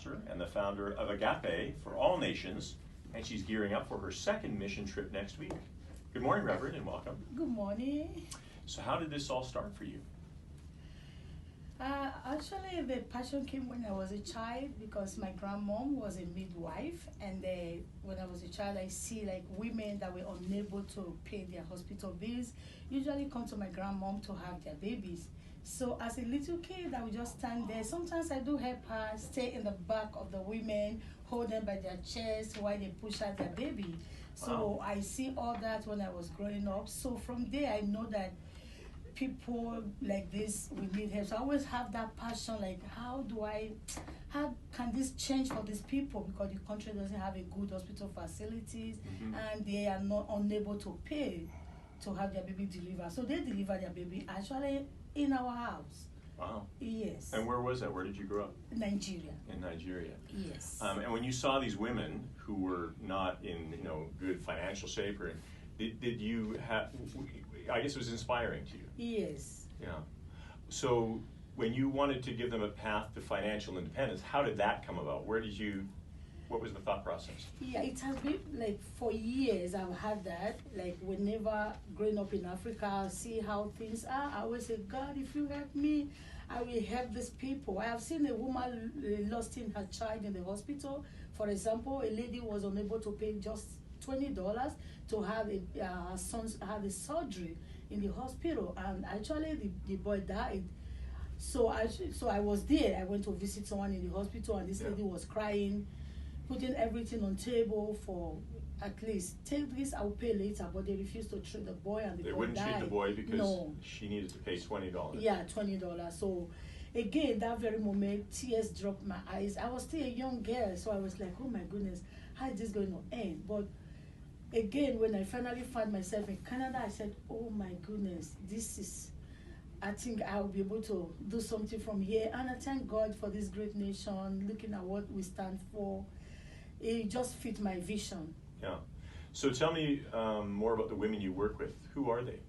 pastor and the founder of Agape for All Nations, and she's gearing up for her second mission trip next week. Good morning, Reverend, and welcome. Good morning. So how did this all start for you? Actually, the passion came when I was a child because my grandmom was a midwife, and when I was a child, I see like women that were unable to pay their hospital bills usually come to my grandmom to have their babies. So as a little kid, I would just stand there. Sometimes I do help her stay in the back of the women, hold them by their chest while they push out their baby. So Wow. I see all that when I was growing up. So from there, I know that people like this, we need help. So I always have that passion, like how can this change for these people, because the country doesn't have a good hospital facilities, and they are not unable to pay to have their baby delivered. So they deliver their baby actually in our house. Wow. Yes. And where was that? Where did you grow up? Nigeria. In Nigeria. Yes. And when you saw these women who were not in good financial shape, or did you have? I guess it was inspiring to you. Yes. Yeah. So when you wanted to give them a path to financial independence, how did that come about? What was the thought process? Yeah, it has been like for years I've had that. Like whenever growing up in Africa, I see how things are. I always say, God, if you help me, I will help these people. I have seen a woman lost in her child in the hospital. For example, a lady was unable to pay just $20 to have her son had a surgery in the hospital, and actually the boy died. So I was there. I went to visit someone in the hospital, and this lady was crying, putting everything on table for at least take this, I'll pay later. But they refused to treat the boy, and the They boy wouldn't died. treat the boy because No. she needed to pay $20. Yeah, $20. So again, that very moment, tears dropped my eyes. I was still a young girl, so I was like, oh my goodness, how is this going to end? But again, when I finally found myself in Canada, I said, oh my goodness, I think I'll be able to do something from here. And I thank God for this great nation, looking at what we stand for. It just fit my vision. Yeah. So tell me more about the women you work with. Who are they?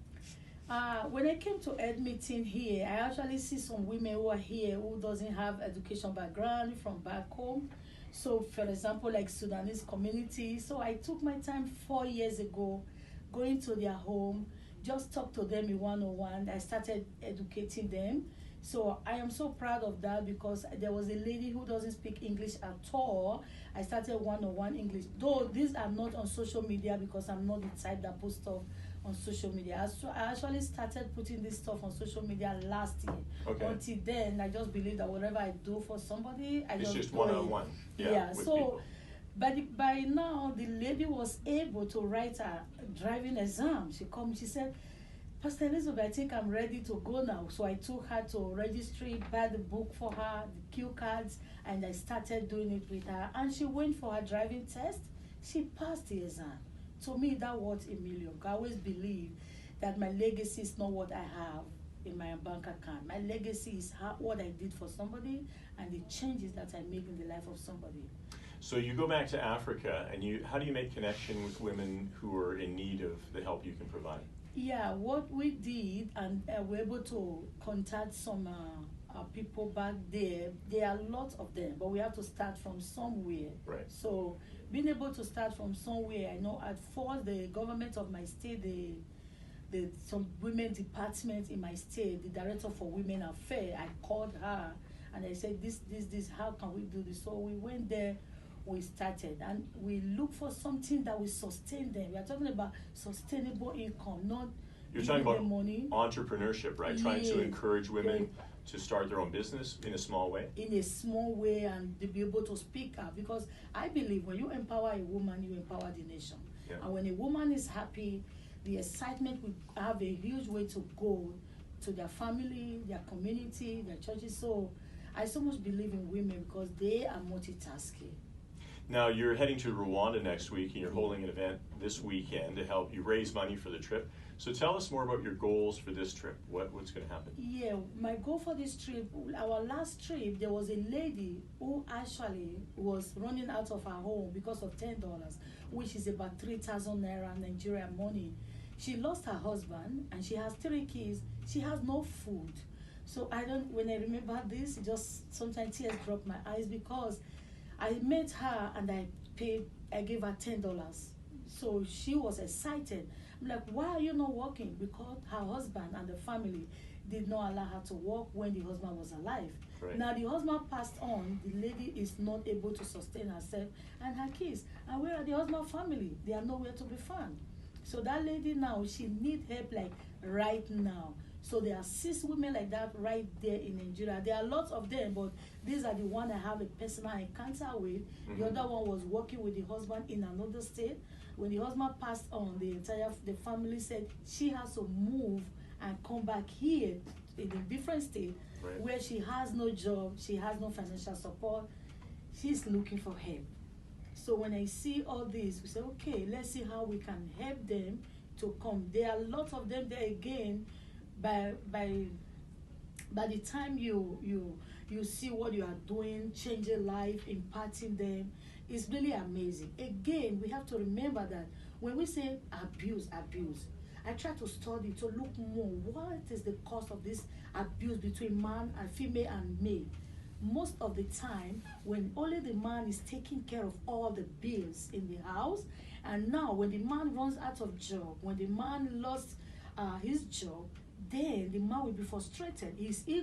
When I came to Ed meeting here, I actually see some women who are here who doesn't have education background from back home. So for example, like Sudanese community. So I took my time 4 years ago, going to their home, just talk to them in one-on-one. I started educating them. So I am so proud of that, because there was a lady who doesn't speak English at all. I started one-on-one English. Though these are not on social media, because I'm not the type that puts stuff on social media. I actually started putting this stuff on social media last year. Okay. Until then, I just believe that whatever I do for somebody, It's just do one-on-one. it. Yeah. So people. by now, the lady was able to write a driving exam. She called me, she said, Pastor Elizabeth, I think I'm ready to go now. So I took her to registry, buy the book for her, the cue cards, and I started doing it with her. And she went for her driving test. She passed the exam. To me, that was a million. I always believe that my legacy is not what I have in my bank account. My legacy is what I did for somebody and the changes that I make in the life of somebody. So you go back to Africa, and how do you make connection with women who are in need of the help you can provide? Yeah, what we did, and we're able to contact some people back there. There are lots of them, but we have to start from somewhere. Right. So being able to start from somewhere, I know at first the government of my state, some women department in my state, the director for women affairs, I called her and I said, this, how can we do this? So we went there. We started, and we look for something that will sustain them. We are talking about sustainable income, not You're talking giving about them money. Entrepreneurship, right? Trying to encourage women to start their own business in a small way. In a small way, and to be able to speak up. Because I believe when you empower a woman, you empower the nation. Yeah. And when a woman is happy, the excitement will have a huge way to go to their family, their community, their churches. So I so much believe in women because they are multitasking. Now, you're heading to Rwanda next week, and you're holding an event this weekend to help you raise money for the trip. So tell us more about your goals for this trip. What's going to happen? Yeah, my goal for this trip, our last trip, there was a lady who actually was running out of her home because of $10, which is about 3,000 naira Nigerian money. She lost her husband, and she has 3 kids. She has no food. So I don't. When I remember this, it just sometimes tears drop my eyes because I met her and I gave her $10. So she was excited. I'm like, why are you not working? Because her husband and the family did not allow her to work when the husband was alive. Right. Now the husband passed on, the lady is not able to sustain herself and her kids. And where are the husband family? They are nowhere to be found. So that lady now, she need help like right now. So there are 6 women like that right there in Nigeria. There are lots of them, but these are the one I have a personal encounter with. Mm-hmm. The other one was working with the husband in another state. When the husband passed on, the family said she has to move and come back here in a different state, right, where she has no job, she has no financial support. She's looking for help. So when I see all this, we say, okay, let's see how we can help them to come. There are lots of them there again. By the time you see what you are doing, changing life, imparting them, it's really amazing. Again, we have to remember that when we say abuse, I try to study to look more. What is the cause of this abuse between man and female and male? Most of the time, when only the man is taking care of all the bills in the house, and now when the man runs out of job, when the man lost his job, then the man will be frustrated. His ego